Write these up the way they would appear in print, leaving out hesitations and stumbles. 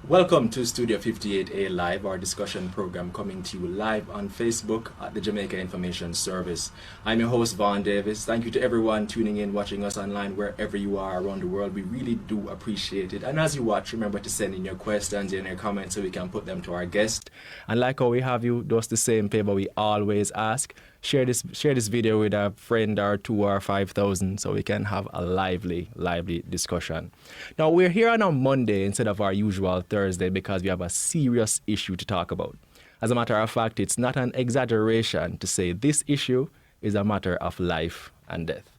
Welcome to Studio 58A Live, our discussion program coming to you live on Facebook at the Jamaica Information Service. I'm your host, Vaughn Davis. Thank you to everyone tuning in, watching us online, wherever you are around the world. We really do appreciate it. And as you watch, remember to send in your questions and your comments so we can put them to our guest. And like how we have you, just the same favor we always ask. Share this video with a friend or 2 or 5,000 so we can have a lively discussion. Now, we're here on a Monday instead of our usual Thursday because we have a serious issue to talk about. As a matter of fact, it's not an exaggeration to say this issue is a matter of life and death.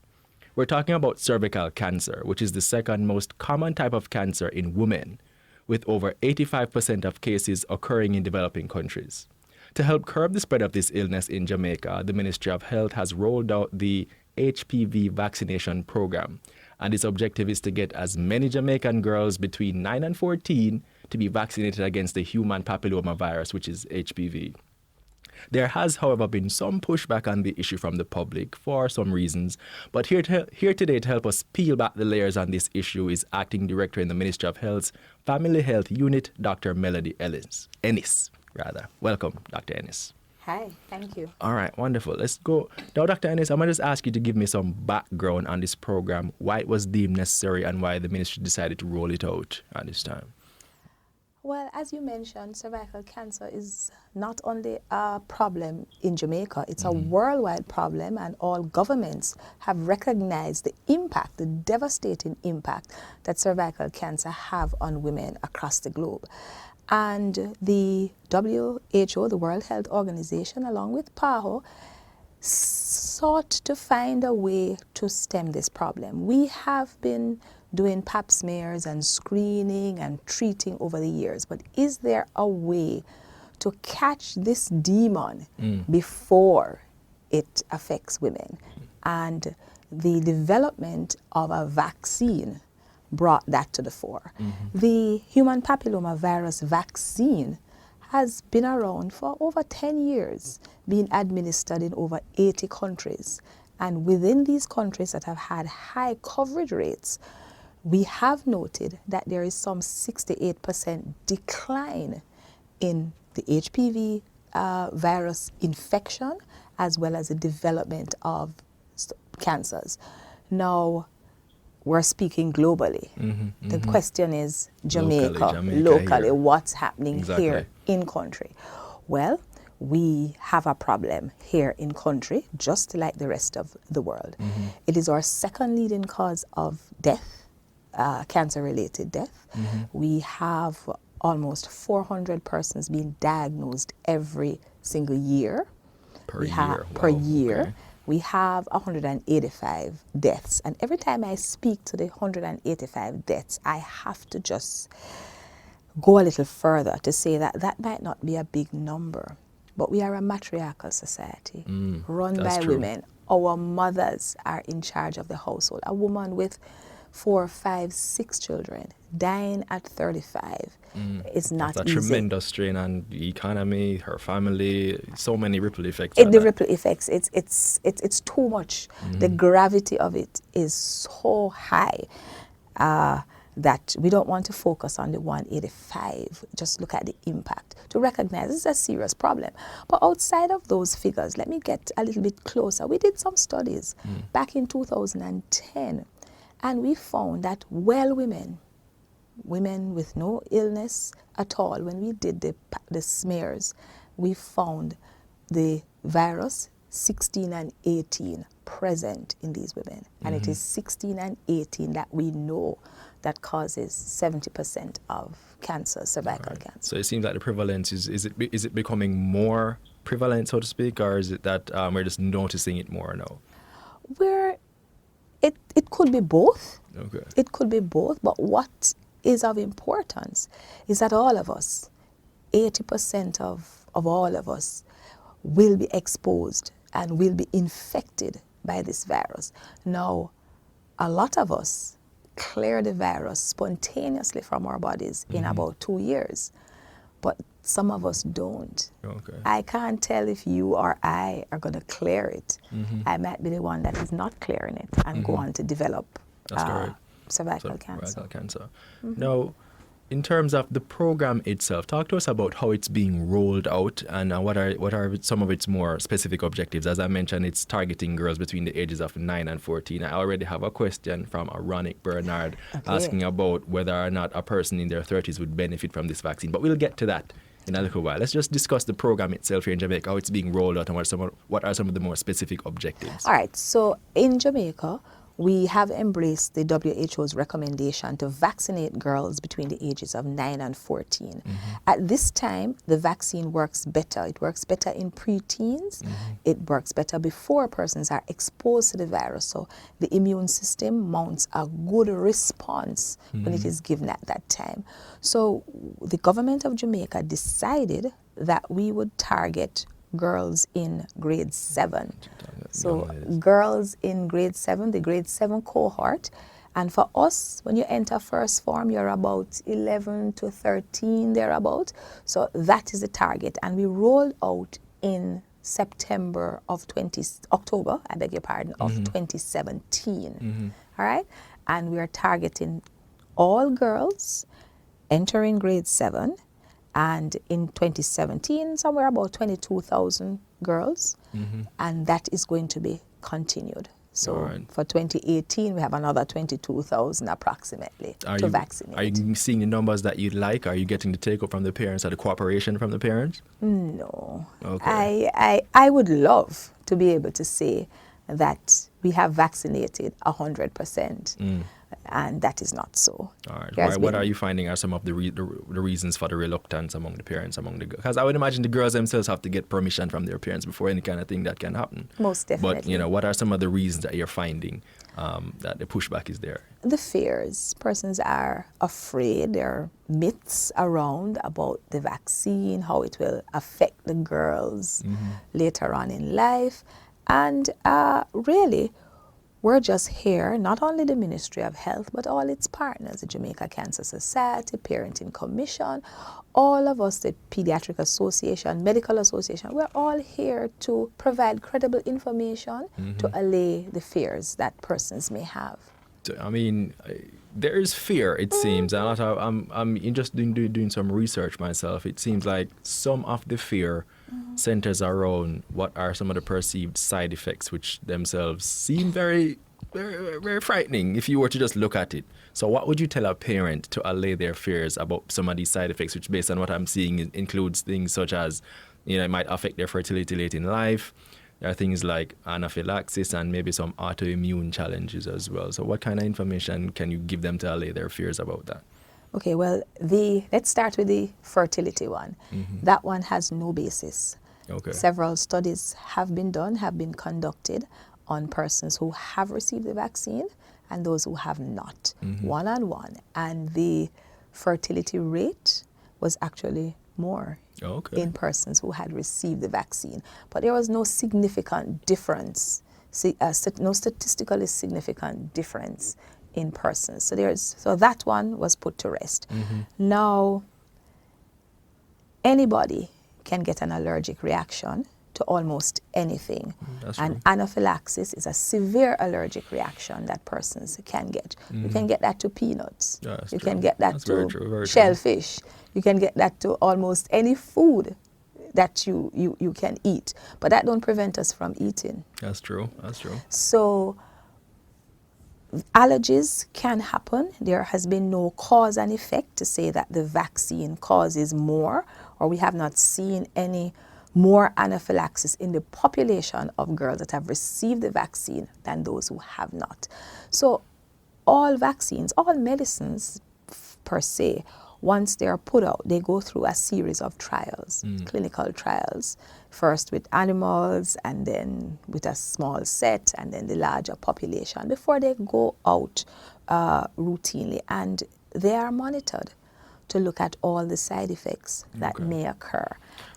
We're talking about cervical cancer, which is the second most common type of cancer in women, with over 85% of cases occurring in developing countries. To help curb the spread of this illness in Jamaica, the Ministry of Health has rolled out the HPV Vaccination Programme, and its objective is to get as many Jamaican girls between 9 and 14 to be vaccinated against the Human Papillomavirus, which is HPV. There has, however, been some pushback on the issue from the public for some reasons, but here today to help us peel back the layers on this issue is Acting Director in the Ministry of Health's Family Health Unit, Dr Melody Ennis. Welcome, Dr. Ennis. Hi, thank you. All right, wonderful. Let's go. Now, Dr. Ennis, I'm going to just ask you to give me some background on this program, why it was deemed necessary and why the ministry decided to roll it out at this time. Well, as you mentioned, cervical cancer is not only a problem in Jamaica, it's a worldwide problem, and all governments have recognized the impact, the devastating impact that cervical cancer have on women across the globe. And the WHO, the World Health Organization, along with PAHO, sought to find a way to stem this problem. We have been doing pap smears and screening and treating over the years, but is there a way to catch this demon before it affects women? And the development of a vaccine brought that to the fore. The Human Papillomavirus vaccine has been around for over 10 years, being administered in over 80 countries. And within these countries that have had high coverage rates, we have noted that there is some 68% decline in the HPV virus infection, as well as the development of cancers. Now, we're speaking globally. The question is Jamaica, locally what's happening here in country? Well, we have a problem here in country, just like the rest of the world. It is our second leading cause of death, cancer-related death. We have almost 400 persons being diagnosed every single year. Per year. Okay. We have 185 deaths. And every time I speak to the 185 deaths, I have to just go a little further to say that that might not be a big number. But we are a matriarchal society run by women. Our mothers are in charge of the household. A woman with 4, 5, 6 children dying at 35 is not easy. That's a tremendous strain on the economy, her family, so many ripple effects. Ripple effects, it's too much. The gravity of it is so high that we don't want to focus on the 185. Just look at the impact to recognize this is a serious problem. But outside of those figures, let me get a little bit closer. We did some studies back in 2010. And we found that women with no illness at all, when we did the smears, we found the virus 16 and 18 present in these women. And it is 16 and 18 that we know that causes 70% of cancer, cervical cancer. So it seems like the prevalence, is it becoming more prevalent, so to speak, or is it that we're just noticing it more now? It could be both. Okay. It could be both, but what is of importance is that all of us, 80% of all of us, will be exposed and will be infected by this virus. Now, a lot of us clear the virus spontaneously from our bodies in about 2 years, but some of us don't. Okay. I can't tell if you or I are going to clear it. I might be the one that is not clearing it and go on to develop cervical cancer. Now, in terms of the program itself, talk to us about how it's being rolled out and what are some of its more specific objectives. As I mentioned, it's targeting girls between the ages of 9 and 14. I already have a question from Ronick Bernard asking about whether or not a person in their 30s would benefit from this vaccine. But we'll get to that in a little while. Let's just discuss the program itself here in Jamaica, how it's being rolled out, and what are some of the more specific objectives. All right, so in Jamaica, we have embraced the WHO's recommendation to vaccinate girls between the ages of 9 and 14. Mm-hmm. At this time, the vaccine works better. It works better in preteens. Mm-hmm. It works better before persons are exposed to the virus. So the immune system mounts a good response when it is given at that time. So the government of Jamaica decided that we would target girls in grade 7. So girls in grade 7, the grade 7 cohort. And for us, when you enter first form, you're about 11 to 13 thereabout. So that is the target. And we rolled out in October, of 2017. All right? And we are targeting all girls entering grade 7. And in 2017, somewhere about 22,000 girls, and that is going to be continued. So for 2018, we have another 22,000 approximately to vaccinate. Are you seeing the numbers that you'd like? Are you getting the take-up from the parents or the cooperation from the parents? No. Okay. I would love to be able to say that we have vaccinated 100%. And that is not so. All right. What are you finding are some of the reasons for the reluctance among the parents, because I would imagine the girls themselves have to get permission from their parents before any kind of thing that can happen. Most definitely. But, what are some of the reasons that you're finding that the pushback is there? The fears. Persons are afraid. There are myths around about the vaccine, how it will affect the girls later on in life. And really, we're just here, not only the Ministry of Health, but all its partners, the Jamaica Cancer Society, Parenting Commission, all of us, the Pediatric Association, Medical Association, we're all here to provide credible information to allay the fears that persons may have. I mean, there is fear, it seems. I'm just doing some research myself. It seems like some of the fear centers around what are some of the perceived side effects, which themselves seem very, very, very frightening if you were to just look at it. So what would you tell a parent to allay their fears about some of these side effects, which based on what I'm seeing includes things such as, it might affect their fertility late in life. There are things like anaphylaxis and maybe some autoimmune challenges as well. So what kind of information can you give them to allay their fears about that? Okay, well, let's start with the fertility one. That one has no basis. Okay. Several studies have been conducted on persons who have received the vaccine and those who have not, one-on-one. And the fertility rate was actually more in persons who had received the vaccine. But there was no significant difference, no statistically significant difference in persons. So that one was put to rest. Now, anybody can get an allergic reaction to almost anything. And anaphylaxis is a severe allergic reaction that persons can get. You can get that to peanuts. You can get that to shellfish. You can get that to almost any food that you can eat. But that don't prevent us from eating. That's true. So allergies can happen. There has been no cause and effect to say that the vaccine causes more, or we have not seen any more anaphylaxis in the population of girls that have received the vaccine than those who have not. So all vaccines, all medicines per se, once they are put out, they go through a series of trials, clinical trials, first with animals and then with a small set and then the larger population before they go out routinely. And they are monitored to look at all the side effects that may occur.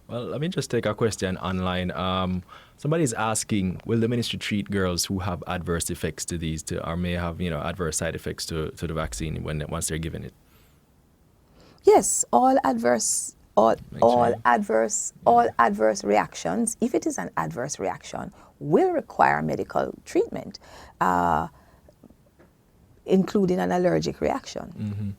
Well, let me just take a question online. Somebody's asking, will the ministry treat girls who have adverse effects to these, or may have adverse side effects to the vaccine once they're given it? Yes, all adverse reactions, if it is an adverse reaction, will require medical treatment, including an allergic reaction.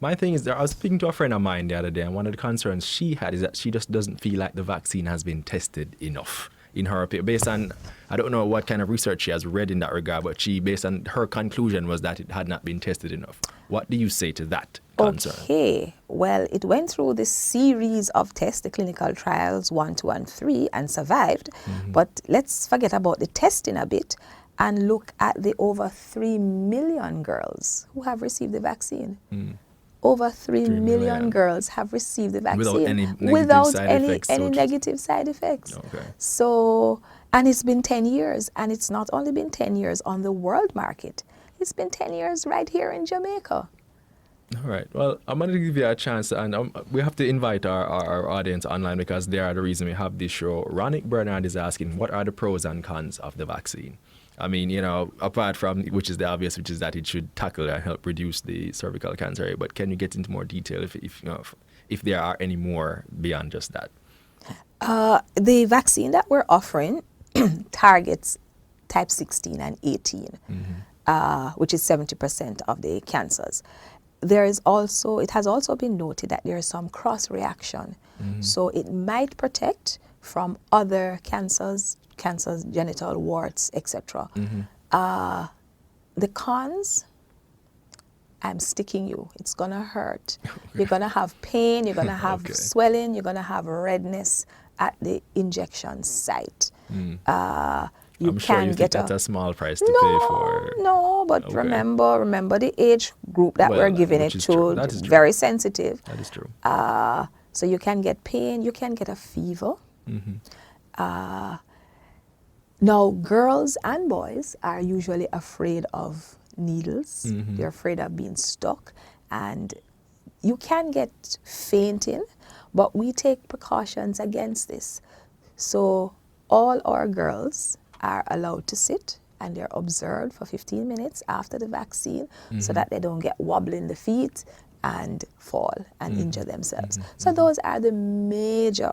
My thing is, I was speaking to a friend of mine the other day, and one of the concerns she had is that she just doesn't feel like the vaccine has been tested enough. In her opinion, based on, I don't know what kind of research she has read in that regard, but based on her conclusion was that it had not been tested enough. What do you say to that concern? Okay, well, it went through this series of tests, the clinical trials 1, 2, and 3, and survived. But let's forget about the testing a bit and look at the over 3 million girls who have received the vaccine. Over 3 million girls have received the vaccine without any negative side effects. Okay. So, and it's been 10 years, and it's not only been 10 years on the world market, it's been 10 years right here in Jamaica. All right. Well, I'm going to give you a chance, and we have to invite our audience online because they are the reason we have this show. Ronick Bernard is asking, what are the pros and cons of the vaccine? I mean, you know, apart from, which is the obvious, which is that it should tackle and help reduce the cervical cancer rate, but can you get into more detail if there are any more beyond just that? The vaccine that we're offering targets type 16 and 18, which is 70% of the cancers. It has also been noted that there is some cross-reaction. So it might protect from other cancers, genital warts, etc. The cons, I'm sticking you. It's going to hurt. You're going to have pain. You're going to have swelling. You're going to have redness at the injection site. I'm sure you think that's a small price to pay for. No, but remember the age group that we're giving it to. That is very sensitive. That is true. So you can get pain. You can get a fever. Now, girls and boys are usually afraid of needles. They're afraid of being stuck. And you can get fainting, but we take precautions against this. So all our girls are allowed to sit, and they're observed for 15 minutes after the vaccine so that they don't get wobbling the feet and fall and injure themselves. So those are the major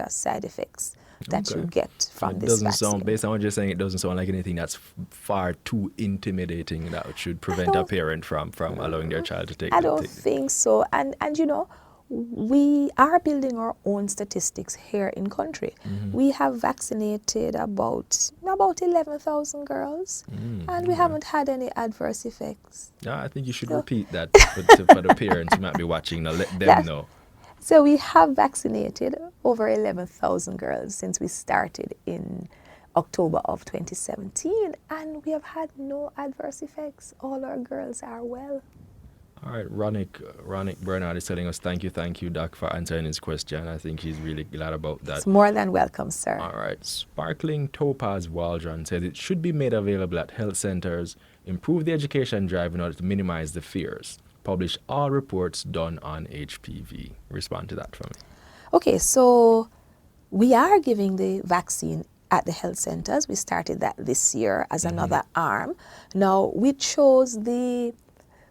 side effects that you get from this vaccine. Based on what you're saying, it doesn't sound like anything that's far too intimidating that should prevent a parent from allowing their child to take it. I don't think so. And you know, we are building our own statistics here in country. We have vaccinated about 11,000 girls, and we haven't had any adverse effects. Yeah, I think you should repeat that for the parents who might be watching. Now, let them know. So we have vaccinated over 11,000 girls since we started in October of 2017, and we have had no adverse effects. All our girls are well. All right, Ronick Bernard is telling us, thank you, Doc, for answering his question. I think he's really glad about that. It's more than welcome, sir. All right, Sparkling Topaz Waldron says it should be made available at health centers, improve the education drive in order to minimize the fears. Publish all reports done on HPV. Respond to that for me. Okay, so we are giving the vaccine at the health centers. We started that this year as another arm. Now, we chose the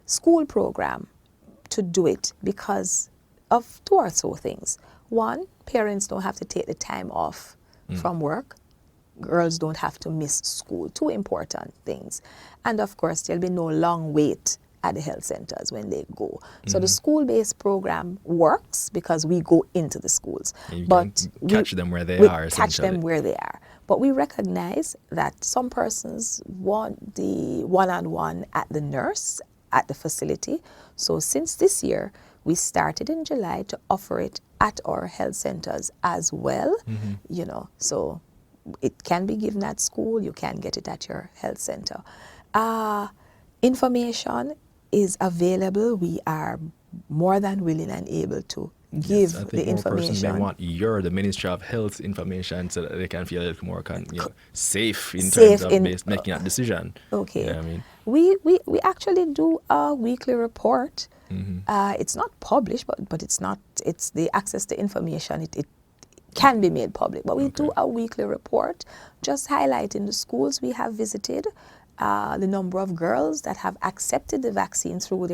school program to do it because of two or so things. One, parents don't have to take the time off from work. Girls don't have to miss school. Two important things. And of course, there'll be no long wait at the health centers when they go. So the school-based program works because we go into the schools. But catch them where they are, essentially. Catch them where they are. But we recognize that some persons want the one-on-one at the nurse at the facility. So since this year, we started in July to offer it at our health centers as well. You know, so it can be given at school. You can get it at your health center. Information is available. We are more than willing and able to give the information. May want the Ministry of Health information so that they can feel a little more safe in terms of making that decision. Okay. You know what I mean? We actually do a weekly report. It's not published, but it's the access to information. It can be made public. But we do a weekly report just highlighting the schools we have visited, the number of girls that have accepted the vaccine through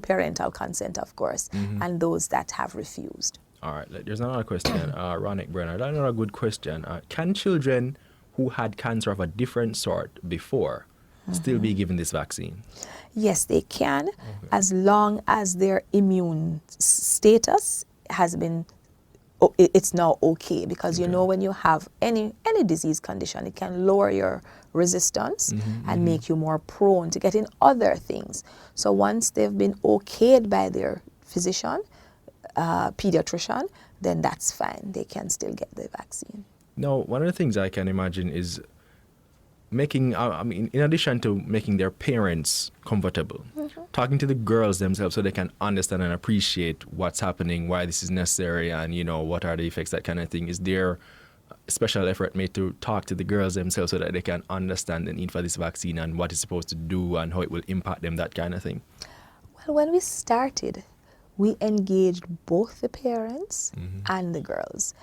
parental consent, of course, and those that have refused. All right, there's another question, Ronick Bernard. Another good question. Can children who had cancer of a different sort before still be given this vaccine? Yes, they can, as long as their immune status has been, it's now okay, because you know when you have any disease condition, it can lower your resistance and make you more prone to getting other things. So once they've been okayed by their physician, pediatrician, then that's fine. They can still get the vaccine. Now, one of the things I can imagine is making, in addition to making their parents comfortable, talking to the girls themselves so they can understand and appreciate what's happening, why this is necessary, and, what are the effects, that kind of thing. Is there a special effort made to talk to the girls themselves so that they can understand the need for this vaccine and what it's supposed to do and how it will impact them, that kind of thing? Well, when we started, we engaged both the parents and the girls.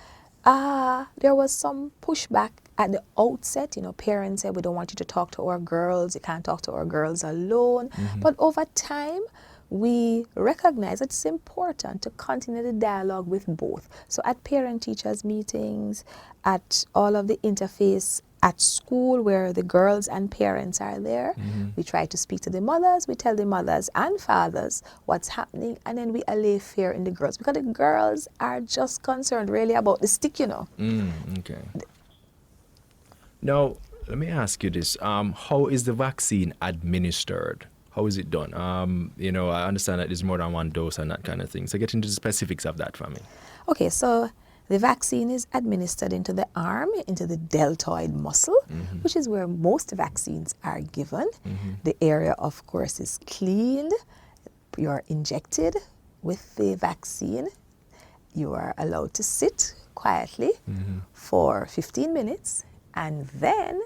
There was some pushback at the outset. Parents said, we don't want you to talk to our girls. You can't talk to our girls alone. But over time, we recognize it's important to continue the dialogue with both. So at parent-teachers meetings, at all of the interface at school where the girls and parents are there, we try to speak to the mothers. We tell the mothers and fathers what's happening, and then we allay fear in the girls, because the girls are just concerned really about the stick, Okay. Now, let me ask you this. How is the vaccine administered? How is it done? I understand that there's more than one dose and that kind of thing. So get into the specifics of that for me. Okay, so the vaccine is administered into the arm, into the deltoid muscle, which is where most vaccines are given. The area, of course, is cleaned. You're injected with the vaccine. You are allowed to sit quietly for 15 minutes, and then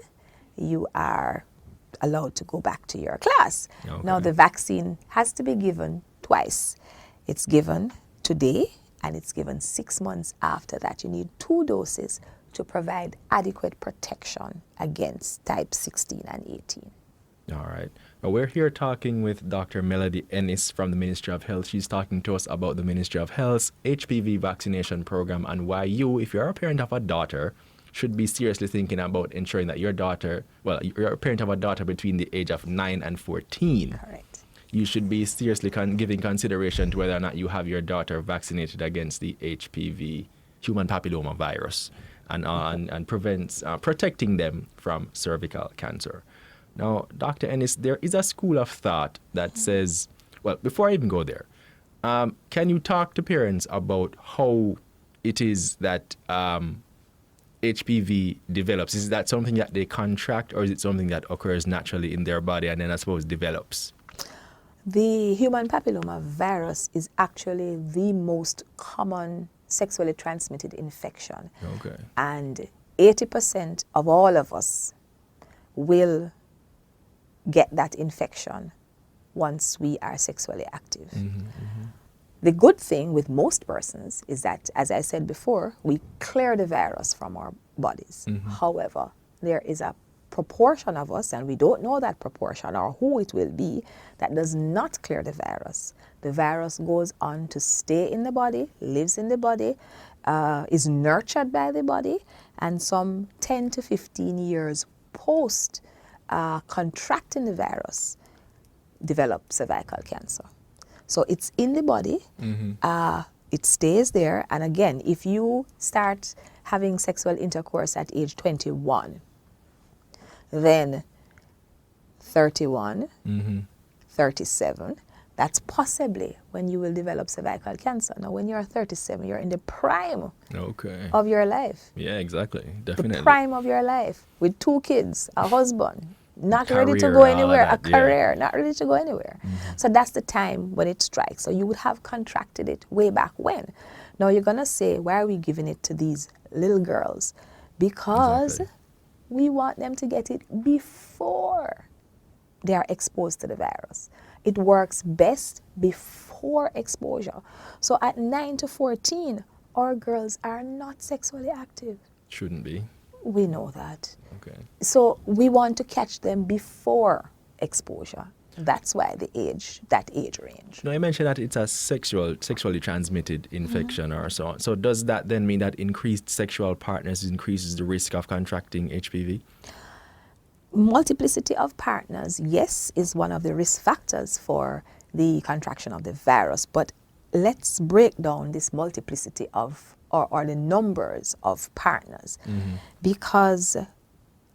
you are allowed to go back to your class. Okay. Now, the vaccine has to be given twice. It's given today, and it's given 6 months after that. You need 2 doses to provide adequate protection against type 16 and 18. All right. Now, we're here talking with Dr. Melody Ennis from the Ministry of Health. She's talking to us about the Ministry of Health's HPV Vaccination Programme and why you, if you're a parent of a daughter, should be seriously thinking about ensuring that your daughter, you're a parent of a daughter between the age of 9 and 14. Correct. You should be seriously giving consideration to whether or not you have your daughter vaccinated against the HPV, Human Papillomavirus, and protecting them from cervical cancer. Now, Dr. Ennis, there is a school of thought that says, well, before I even go there, can you talk to parents about how it is that HPV develops? Is that something that they contract, or is it something that occurs naturally in their body and then, I suppose, develops? The human papillomavirus is actually the most common sexually transmitted infection. Okay. And 80% of all of us will get that infection once we are sexually active. The good thing with most persons is that, as I said before, we clear the virus from our bodies. However, there is a proportion of us, and we don't know that proportion or who it will be, that does not clear the virus. The virus goes on to stay in the body, lives in the body, is nurtured by the body, and some 10 to 15 years post contracting the virus, develop cervical cancer. So it's in the body, it stays there, and again, if you start having sexual intercourse at age 21, then 31, 37, that's possibly when you will develop cervical cancer. Now, when you're 37, you're in the prime of your life. Yeah, exactly. Definitely. The prime of your life, with 2 kids, a husband, not ready to go anywhere, a career, not ready to go anywhere. So that's the time when it strikes. So you would have contracted it way back when. Now you're going to say, why are we giving it to these little girls? Because we want them to get it before they are exposed to the virus. It works best before exposure. So at 9 to 14, our girls are not sexually active. Shouldn't be. We know that. Okay. So we want to catch them before exposure. That's why that age range. Now, you mentioned that it's a sexually transmitted infection or so on. So does that then mean that increased sexual partners increases the risk of contracting HPV? multiplicity of partners, yes, is one of the risk factors for the contraction of the virus, but let's break down this multiplicity of or the numbers of partners, because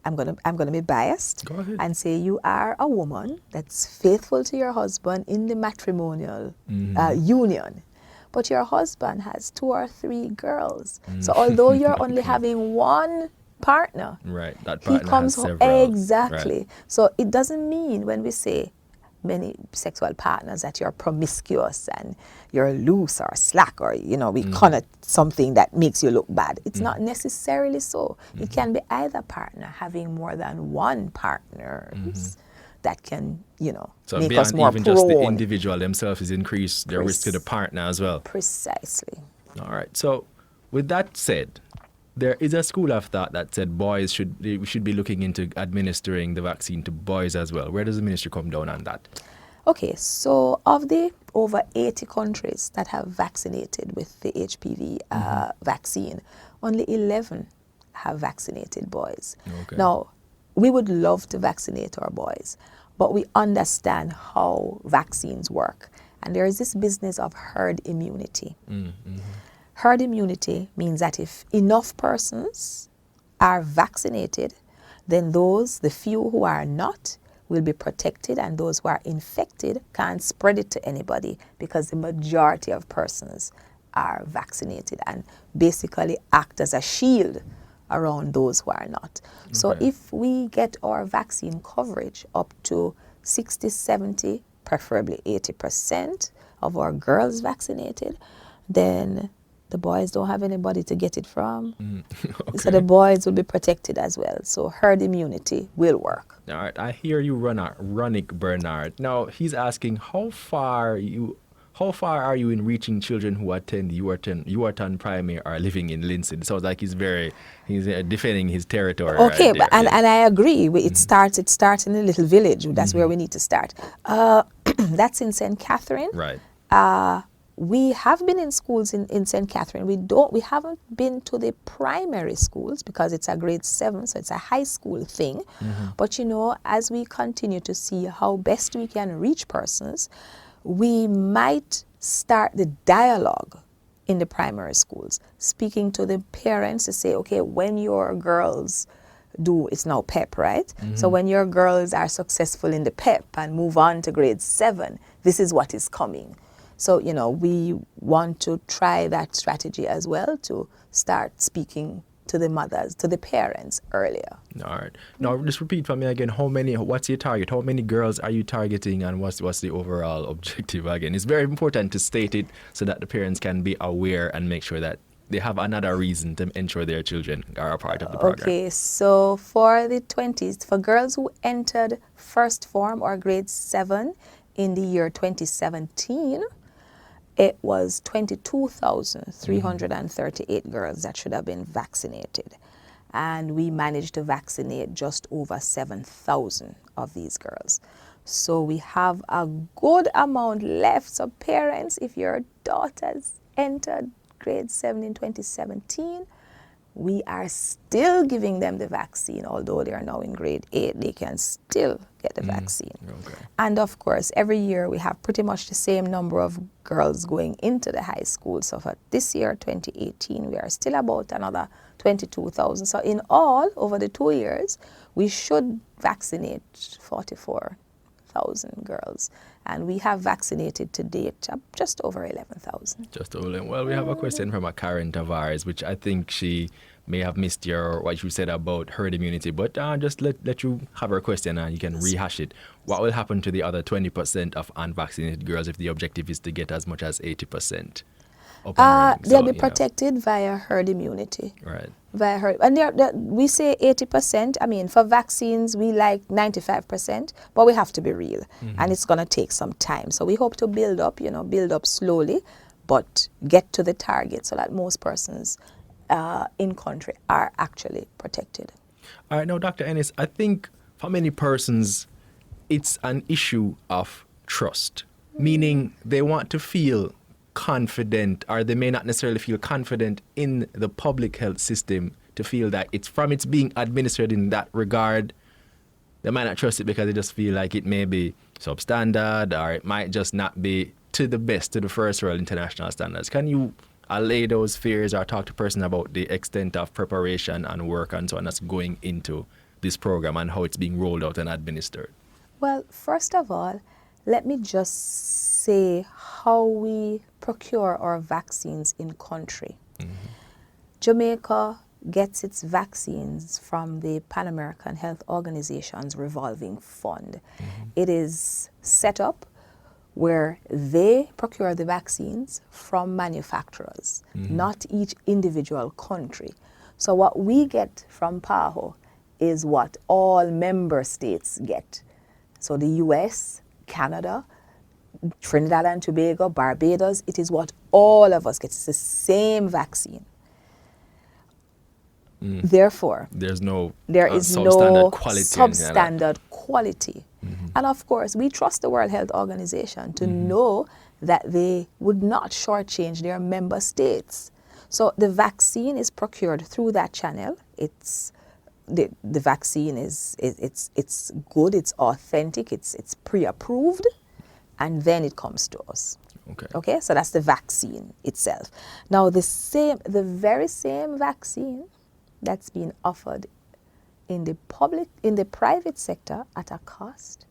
I'm gonna be biased. Go ahead. And say you are a woman that's faithful to your husband in the matrimonial union, but your husband has 2 or 3 girls. So although you're only having one partner, Right, that he partner comes has several. exactly. Right. So it doesn't mean when we say many sexual partners that you're promiscuous and you're loose or slack, or we connote something that makes you look bad. It's not necessarily so. It can be either partner having more than one partner that can So make beyond us more even just the prone. individual themselves is increase their risk to the partner as well. Precisely. All right. So with that said, there is a school of thought that said boys should be looking into administering the vaccine to boys as well. Where does the ministry come down on that? Okay, so of the over 80 countries that have vaccinated with the HPV vaccine, only 11 have vaccinated boys. Okay. Now, we would love to vaccinate our boys, but we understand how vaccines work. And there is this business of herd immunity. Herd immunity means that if enough persons are vaccinated, then the few who are not, will be protected, and those who are infected can't spread it to anybody because the majority of persons are vaccinated and basically act as a shield around those who are not. Okay. So if we get our vaccine coverage up to 60, 70, preferably 80% of our girls vaccinated, then the boys don't have anybody to get it from. Okay. So the boys will be protected as well. So herd immunity will work. All right. I hear you, Ronick Bernard. Now, he's asking how far are you in reaching children who attend Uartan Primary or living in Lindsay? It sounds like he's defending his territory. Okay, right and I agree. It starts in a little village. That's where we need to start. That's in St. Catherine. Right. We have been in schools in St. Catherine. We haven't been to the primary schools because it's a grade 7, so it's a high school thing. But as we continue to see how best we can reach persons, we might start the dialogue in the primary schools, speaking to the parents to say, okay, when your girls it's now PEP, right? So when your girls are successful in the PEP and move on to grade 7, this is what is coming. So, we want to try that strategy as well, to start speaking to the mothers, to the parents earlier. All right. Now, just repeat for me again, what's your target? How many girls are you targeting, and what's the overall objective again? It's very important to state it so that the parents can be aware and make sure that they have another reason to ensure their children are a part of the program. Okay, so for the 20s, for girls who entered first form or grade 7 in the year 2017, it was 22,338 girls that should have been vaccinated. And we managed to vaccinate just over 7,000 of these girls. So we have a good amount left. So parents, if your daughters entered grade 7 in 2017, we are still giving them the vaccine. Although they are now in grade 8, they can still get the vaccine. Okay. And of course, every year we have pretty much the same number of girls going into the high school. So for this year, 2018, we are still about another 22,000. So in all, over the 2 years, we should vaccinate 44,000 girls. And we have vaccinated to date just over 11,000. Just over 11. Well, we have a question from a Karen Tavares, which I think she may have missed what you said about herd immunity. But just let you have her question and you can rehash it. What will happen to the other 20% of unvaccinated girls if the objective is to get as much as 80%? They'll be protected via herd immunity. Right. Via herd. And we say 80%. I mean, for vaccines, we like 95%, but we have to be real. And it's going to take some time. So we hope to build up slowly, but get to the target so that most persons in country are actually protected. All right. Now, Dr. Ennis, I think for many persons, it's an issue of trust, meaning they want to feel confident, or they may not necessarily feel confident in the public health system to feel that it's being administered in that regard, they might not trust it because they just feel like it may be substandard or it might just not be to the best, to the first world international standards. Can you allay those fears or talk to a person about the extent of preparation and work and so on that's going into this program and how it's being rolled out and administered? Well, first of all, let me just say how we procure our vaccines in country. Jamaica gets its vaccines from the Pan American Health Organization's revolving fund. It is set up where they procure the vaccines from manufacturers, not each individual country. So what we get from PAHO is what all member states get. So the US, Canada, Trinidad and Tobago, Barbados, it is what all of us get. It's the same vaccine. Therefore, there is no substandard quality. And of course, we trust the World Health Organization to know that they would not shortchange their member states. So the vaccine is procured through that channel. It's the vaccine is it's good, it's authentic, it's pre-approved, and then it comes to us. Okay, so that's the vaccine itself. Now the very same vaccine that's being offered in the private sector at a cost,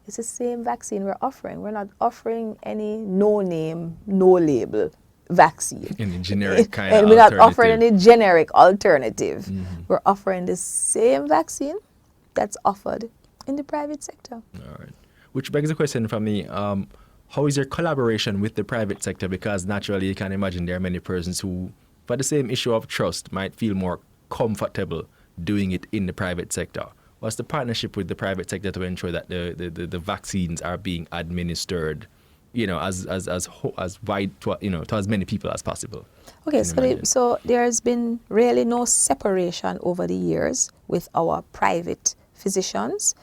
it's the same vaccine we're offering. We're not offering any no-name, no-label vaccine. Any generic kind and of we're not alternative. offering any generic alternative. We're offering the same vaccine that's offered in the private sector. All right. Which begs the question for me, how is your collaboration with the private sector? Because naturally you can imagine there are many persons who, for the same issue of trust, might feel more comfortable doing it in the private sector. What's the partnership with the private sector to ensure that the vaccines are being administered, as wide to, to as many people as possible? Okay, so there's been really no separation over the years with our private physicians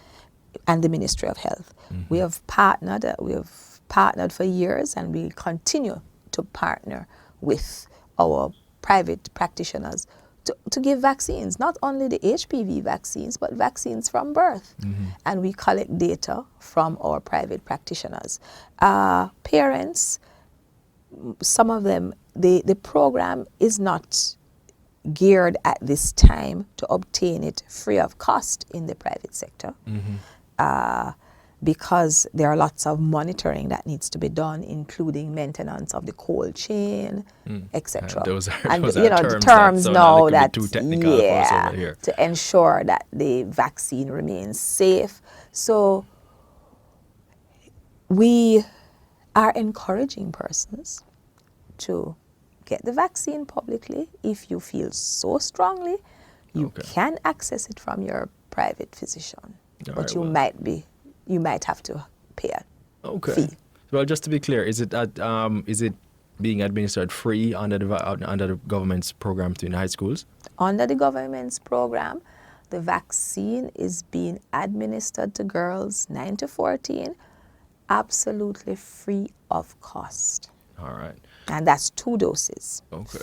and the Ministry of Health. We have partnered for years, and we continue to partner with our private practitioners to give vaccines, not only the HPV vaccines, but vaccines from birth. And we collect data from our private practitioners. Parents, some of them, the program is not geared at this time to obtain it free of cost in the private sector. Because there are lots of monitoring that needs to be done, including maintenance of the cold chain, etc. Those are the terms now that to ensure that the vaccine remains safe. So we are encouraging persons to get the vaccine publicly. If you feel so strongly, you can access it from your private physician, but you might have to pay a fee. Well, just to be clear, is it being administered free under the government's program in high schools? Under the government's program, the vaccine is being administered to girls 9 to 14, absolutely free of cost. All right. And that's 2 doses,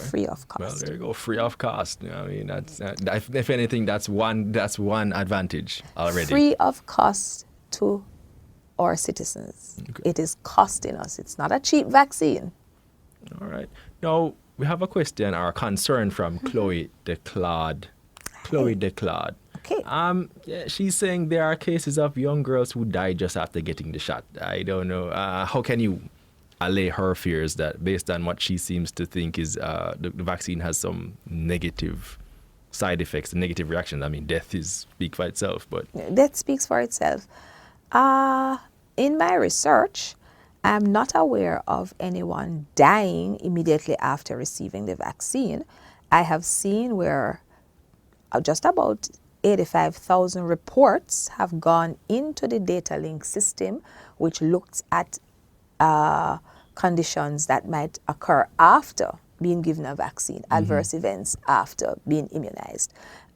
free of cost. Well, there you go, free of cost. I mean, that's if anything, that's one advantage already. Free of cost to our citizens. It is costing us. It's not a cheap vaccine. All right. Now, we have a question or a concern from Chloe DeClaude. Chloe DeClaude. Okay. She's saying there are cases of young girls who die just after getting the shot. I don't know. How can you allay her fears that based on what she seems to think is the vaccine has some negative side effects and negative reactions? I mean, death speaks for itself, but... Death speaks for itself. In my research, I'm not aware of anyone dying immediately after receiving the vaccine. I have seen where just about 85,000 reports have gone into the data link system, which looks at conditions that might occur after being given a vaccine, adverse events after being immunized.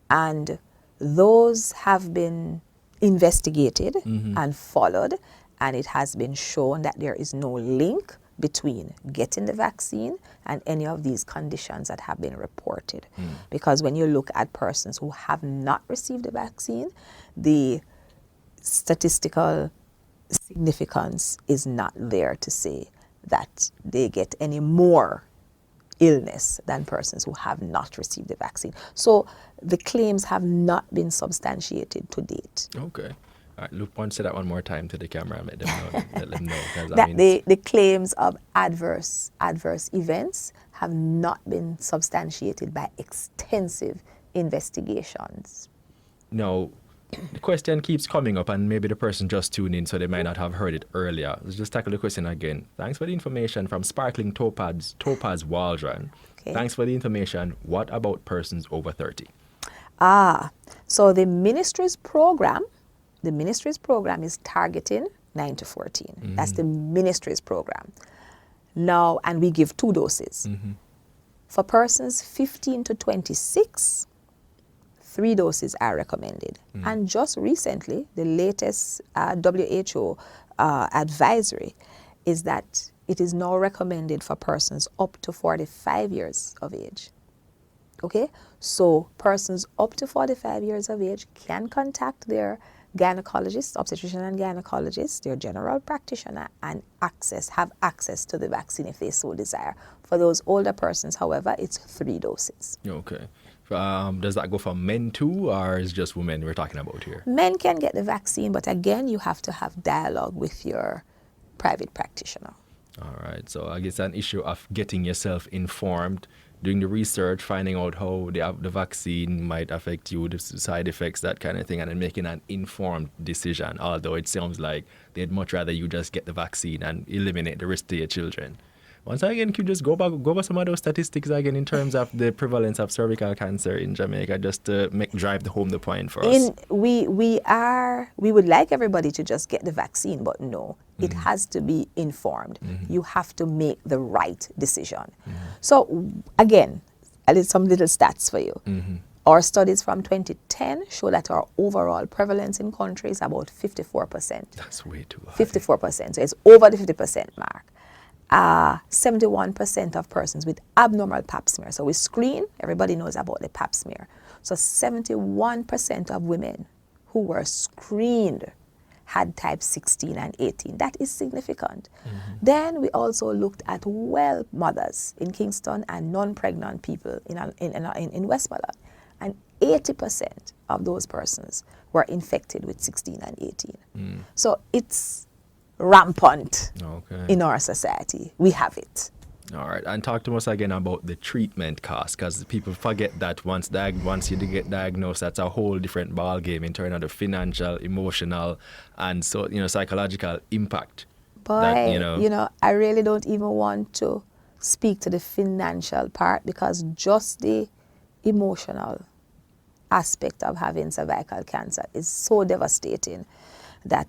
And those have been investigated and followed, and it has been shown that there is no link between getting the vaccine and any of these conditions that have been reported. Because when you look at persons who have not received the vaccine, the statistical significance is not there to say that they get any more illness than persons who have not received the vaccine. So the claims have not been substantiated to date. Okay. All right, look, say that one more time to the camera and let them know. 'Cause, That the claims of adverse events have not been substantiated by extensive investigations. No, the question keeps coming up, and maybe the person just tuned in, so they might not have heard it earlier. Let's just tackle the question again. Thanks for the information from Sparkling Topaz Waldron. Okay. Thanks for the information. What about persons over 30? So the ministry's program is targeting 9 to 14. That's the ministry's program. Now, and we give 2 doses. For persons 15 to 26, 3 doses are recommended. And just recently, the latest WHO advisory is that it is now recommended for persons up to 45 years of age. Okay? So persons up to 45 years of age can contact their gynecologist, obstetrician and gynecologist, their general practitioner, and have access to the vaccine if they so desire. For those older persons, however, it's 3 doses. Okay. Does that go for men too, or is it just women we're talking about here? Men can get the vaccine, but again, you have to have dialogue with your private practitioner. All right. So I guess an issue of getting yourself informed, doing the research, finding out how the vaccine might affect you, the side effects, that kind of thing, and then making an informed decision. Although it sounds like they'd much rather you just get the vaccine and eliminate the risk to your children. Once again, could you just go over some of those statistics again in terms of the prevalence of cervical cancer in Jamaica, just to drive home the point for us? We would like everybody to just get the vaccine, but no, it has to be informed. You have to make the right decision. So again, I did some little stats for you. Our studies from 2010 show that our overall prevalence in country is about 54%. That's way too high. 54%, so it's over the 50% mark. 71% of persons with abnormal pap smear. So we screen, everybody knows about the pap smear. So 71% of women who were screened had type 16 and 18. That is significant. Then we also looked at well mothers in Kingston and non-pregnant people in Westmoreland. And 80% of those persons were infected with 16 and 18. So it's rampant in our society. We have it. All right, and talk to us again about the treatment cost, because people forget that once you get diagnosed, that's a whole different ball game in terms of the financial, emotional, and psychological impact. Boy, I really don't even want to speak to the financial part, because just the emotional aspect of having cervical cancer is so devastating that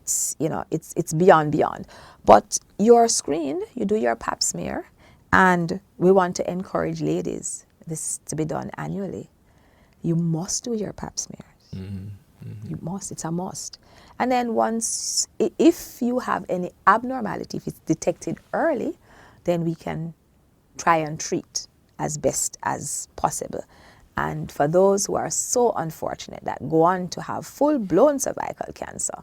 it's beyond. But you're screened, you do your pap smear, and we want to encourage ladies this to be done annually. You must do your pap smears. You must, it's a must. And then once, if you have any abnormality, if it's detected early, then we can try and treat as best as possible. And for those who are so unfortunate that go on to have full-blown cervical cancer,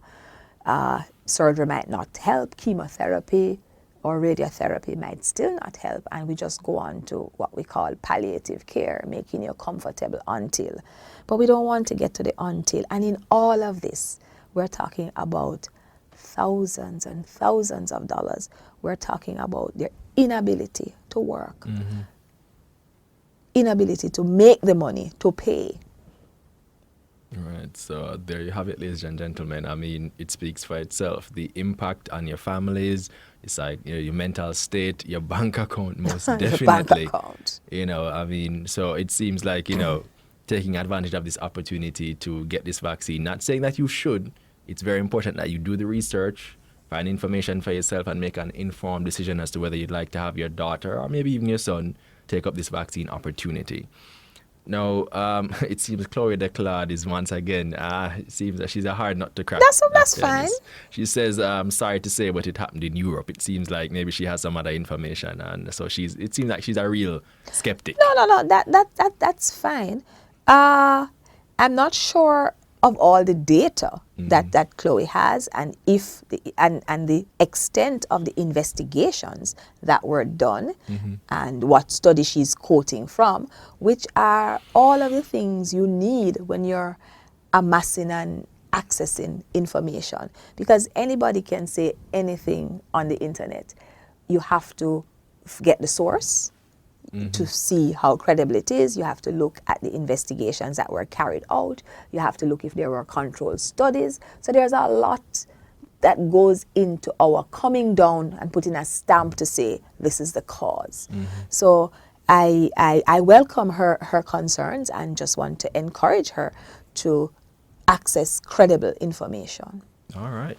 surgery might not help, chemotherapy or radiotherapy might still not help, and we just go on to what we call palliative care, making you comfortable until. But we don't want to get to the until. And in all of this, we're talking about thousands and thousands of dollars. We're talking about their inability to work, inability to make the money, to pay. Right, so there you have it, ladies and gentlemen. I mean, it speaks for itself. The impact on your families, it's like your mental state, your bank account, most definitely. Bank account. So it seems like, taking advantage of this opportunity to get this vaccine. Not saying that you should. It's very important that you do the research, find information for yourself, and make an informed decision as to whether you'd like to have your daughter or maybe even your son take up this vaccine opportunity. Now, it seems Chloe Declard is once again, it seems that she's a hard nut to crack. That's fine. She says, sorry to say, but it happened in Europe. It seems like maybe she has some other information. And so it seems like she's a real skeptic. No, that's fine. I'm not sure of all the data that Chloe has, and if and the extent of the investigations that were done, and what study she's quoting from, which are all of the things you need when you're amassing and accessing information, because anybody can say anything on the internet. You have to get the source to see how credible it is. You have to look at the investigations that were carried out. You have to look if there were controlled studies. So there's a lot that goes into our coming down and putting a stamp to say this is the cause. So I welcome her concerns and just want to encourage her to access credible information. All right.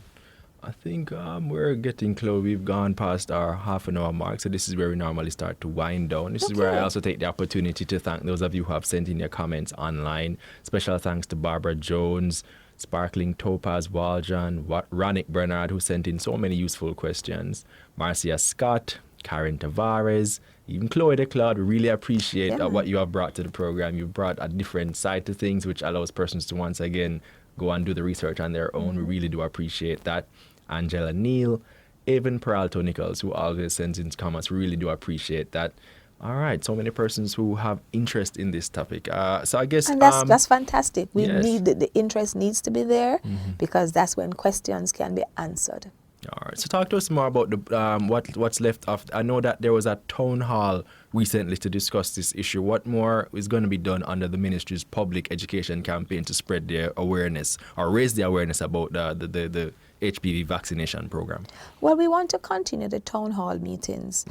I think we're getting close. We've gone past our half an hour mark, so this is where we normally start to wind down. This is where I also take the opportunity to thank those of you who have sent in your comments online. Special thanks to Barbara Jones, Sparkling Topaz Waljan, Ronick Bernard, who sent in so many useful questions, Marcia Scott, Karen Tavares, even Chloe de Claude. We really appreciate what you have brought to the program. You've brought a different side to things, which allows persons to once again go and do the research on their own. We really do appreciate that. Angela Neal, Evan Peralto Nichols, who always sends in comments. We really do appreciate that. All right, so many persons who have interest in this topic. So I guess... And that's fantastic. We need, the interest needs to be there, because that's when questions can be answered. All right, so talk to us more about the what's left of... I know that there was a town hall recently to discuss this issue. What more is going to be done under the ministry's public education campaign to spread their awareness or raise the awareness about the HPV vaccination program? Well, we want to continue the town hall meetings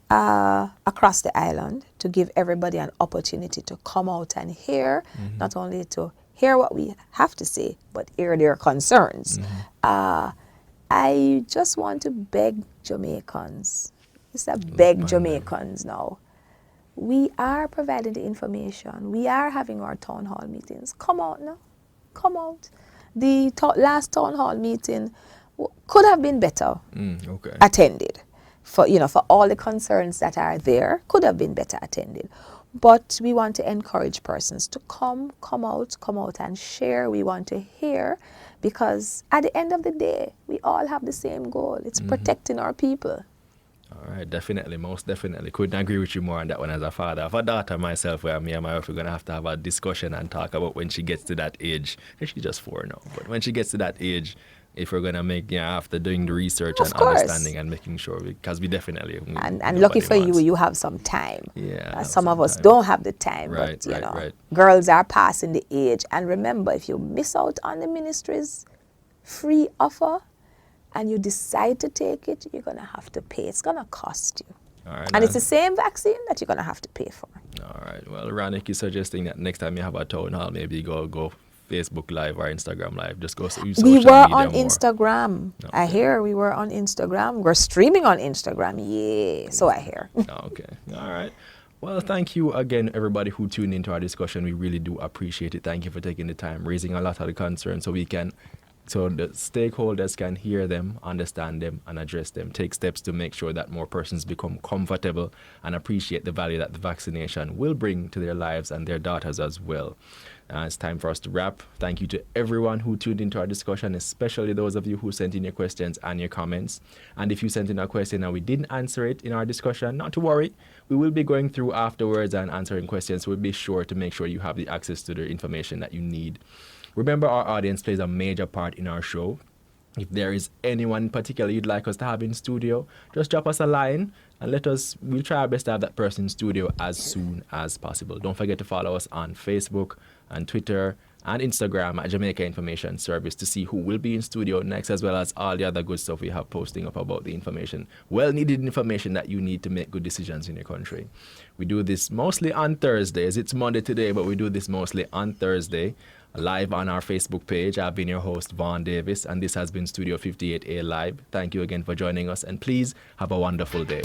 across the island to give everybody an opportunity to come out and hear, not only to hear what we have to say, but hear their concerns. I just want to beg Jamaicans, it's a beg Jamaicans now. We are providing the information. We are having our town hall meetings. Come out now. Come out. The last town hall meeting could have been better attended. For all the concerns that are there, could have been better attended. But we want to encourage persons to come out and share. We want to hear, because at the end of the day, we all have the same goal. It's protecting our people. All right, definitely, most definitely. Couldn't agree with you more on that one as a father. Of a daughter myself, where me and my wife are going to have a discussion and talk about when she gets to that age. She's just 4 now, but when she gets to that age, if we're going to make, after doing the research and understanding and making sure, because we definitely... And lucky for you have some time. Yeah. Some of us don't have the time, right, but, right. Girls are passing the age. And remember, if you miss out on the ministry's free offer, and you decide to take it, you're going to have to pay. It's going to cost you. All right, and it's the same vaccine that you're going to have to pay for. All right. Well, Ronick is suggesting that next time you have a town hall, maybe go Facebook Live or Instagram Live. Just go use social media. We were on Instagram. Okay. I hear we were on Instagram. We're streaming on Instagram. Yeah. So I hear. Okay. All right. Well, thank you again, everybody who tuned into our discussion. We really do appreciate it. Thank you for taking the time, raising a lot of the concerns so the stakeholders can hear them, understand them, and address them. Take steps to make sure that more persons become comfortable and appreciate the value that the vaccination will bring to their lives and their daughters as well. It's time for us to wrap. Thank you to everyone who tuned into our discussion, especially those of you who sent in your questions and your comments. And if you sent in a question and we didn't answer it in our discussion, not to worry. We will be going through afterwards and answering questions. We'll be sure to make sure you have the access to the information that you need. Remember, our audience plays a major part in our show. If there is anyone in particular you'd like us to have in studio, just drop us a line and we'll try our best to have that person in studio as soon as possible. Don't forget to follow us on Facebook and Twitter and Instagram at Jamaica Information Service to see who will be in studio next, as well as all the other good stuff we have posting up about the information, well-needed information that you need to make good decisions in your country. We do this mostly on Thursdays. It's Monday today, but we do this mostly on Thursday, live on our Facebook page. I've been your host, Vaughn Davis, and this has been Studio 58A Live. Thank you again for joining us, and please have a wonderful day.